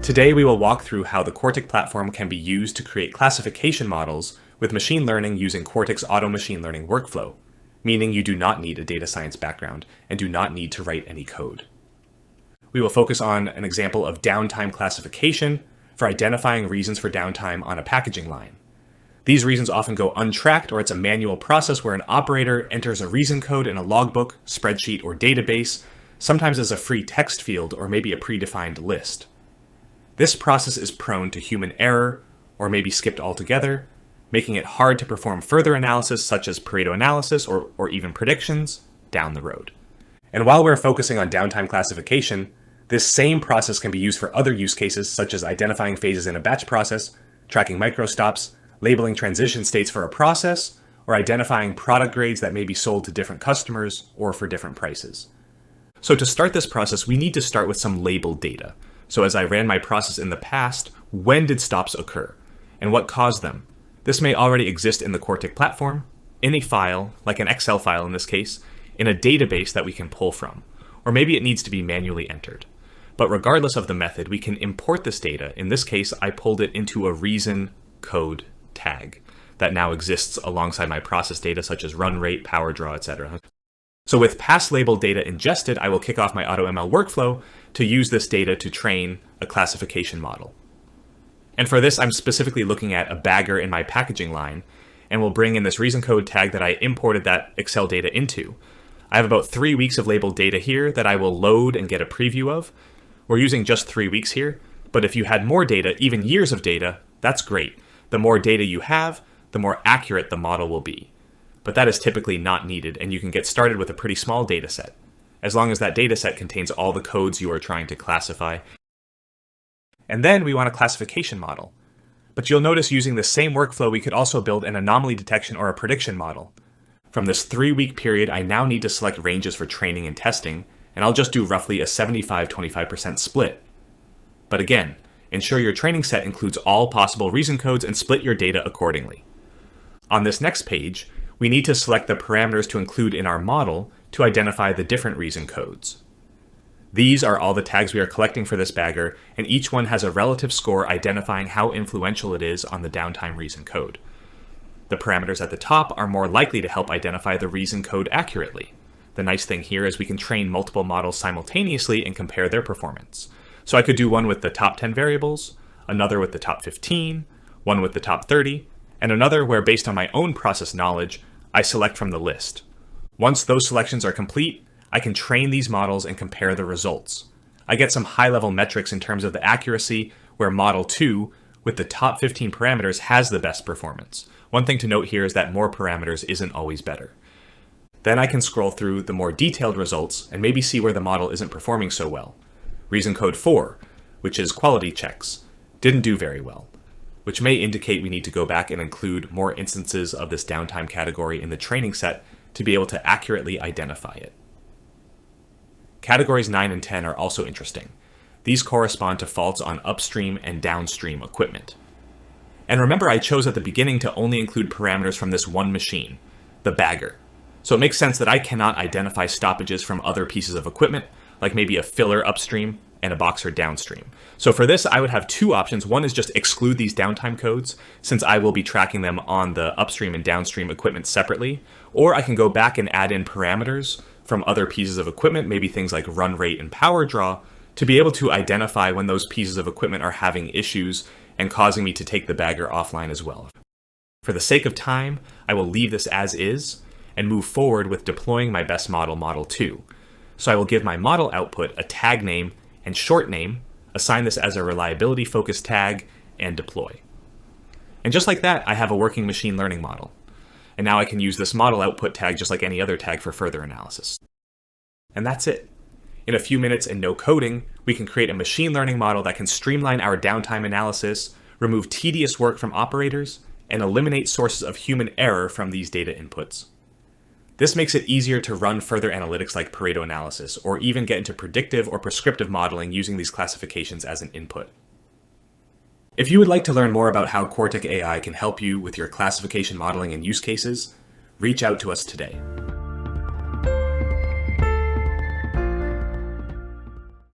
Today we will walk through how the Quartic platform can be used to create classification models with machine learning using Quartic's auto machine learning workflow, meaning you do not need a data science background and do not need to write any code. We will focus on an example of downtime classification for identifying reasons for downtime on a packaging line. These reasons often go untracked, or it's a manual process where an operator enters a reason code in a logbook, spreadsheet, or database, sometimes as a free text field or maybe a predefined list. This process is prone to human error, or maybe skipped altogether, making it hard to perform further analysis such as Pareto analysis or even predictions down the road. And while we're focusing on downtime classification, this same process can be used for other use cases such as identifying phases in a batch process, tracking microstops, labeling transition states for a process, or identifying product grades that may be sold to different customers or for different prices. So to start this process, we need to start with some labeled data. So as I ran my process in the past, when did stops occur? And what caused them? This may already exist in the Quartic platform, in a file, like an Excel file in this case, in a database that we can pull from. Or maybe it needs to be manually entered. But regardless of the method, we can import this data. In this case, I pulled it into a reason code tag that now exists alongside my process data such as run rate, power draw, etc. So with past labeled data ingested, I will kick off my AutoML workflow to use this data to train a classification model. And for this, I'm specifically looking at a bagger in my packaging line, and will bring in this reason code tag that I imported that Excel data into. I have about 3 weeks of labeled data here that I will load and get a preview of. We're using just 3 weeks here, but if you had more data, even years of data, that's great. The more data you have, the more accurate the model will be. But that is typically not needed, and you can get started with a pretty small data set, as long as that data set contains all the codes you are trying to classify. And then we want a classification model. But you'll notice using the same workflow, we could also build an anomaly detection or a prediction model. From this 3-week period, I now need to select ranges for training and testing, and I'll just do roughly a 75-25% split. But again, ensure your training set includes all possible reason codes and split your data accordingly. On this next page, we need to select the parameters to include in our model to identify the different reason codes. These are all the tags we are collecting for this bagger, and each one has a relative score identifying how influential it is on the downtime reason code. The parameters at the top are more likely to help identify the reason code accurately. The nice thing here is we can train multiple models simultaneously and compare their performance. So I could do one with the top 10 variables, another with the top 15, one with the top 30, and another where, based on my own process knowledge, I select from the list. Once those selections are complete, I can train these models and compare the results. I get some high-level metrics in terms of the accuracy, where Model 2, with the top 15 parameters, has the best performance. One thing to note here is that more parameters isn't always better. Then I can scroll through the more detailed results and maybe see where the model isn't performing so well. Reason code 4, which is quality checks, didn't do very well, which may indicate we need to go back and include more instances of this downtime category in the training set to be able to accurately identify it. Categories 9 and 10 are also interesting. These correspond to faults on upstream and downstream equipment. And remember, I chose at the beginning to only include parameters from this one machine, the bagger. So it makes sense that I cannot identify stoppages from other pieces of equipment, like maybe a filler upstream and a boxer downstream. So for this, I would have two options. One is just exclude these downtime codes, since I will be tracking them on the upstream and downstream equipment separately. Or I can go back and add in parameters from other pieces of equipment, maybe things like run rate and power draw, to be able to identify when those pieces of equipment are having issues and causing me to take the bagger offline as well. For the sake of time, I will leave this as is and move forward with deploying my best model, Model 2. So I will give my model output a tag name and short name, assign this as a reliability-focused tag, and deploy. And just like that, I have a working machine learning model. And now I can use this model output tag just like any other tag for further analysis. And that's it. In a few minutes and no coding, we can create a machine learning model that can streamline our downtime analysis, remove tedious work from operators, and eliminate sources of human error from these data inputs. This makes it easier to run further analytics like Pareto analysis, or even get into predictive or prescriptive modeling using these classifications as an input. If you would like to learn more about how Quartic AI can help you with your classification modeling and use cases, reach out to us today.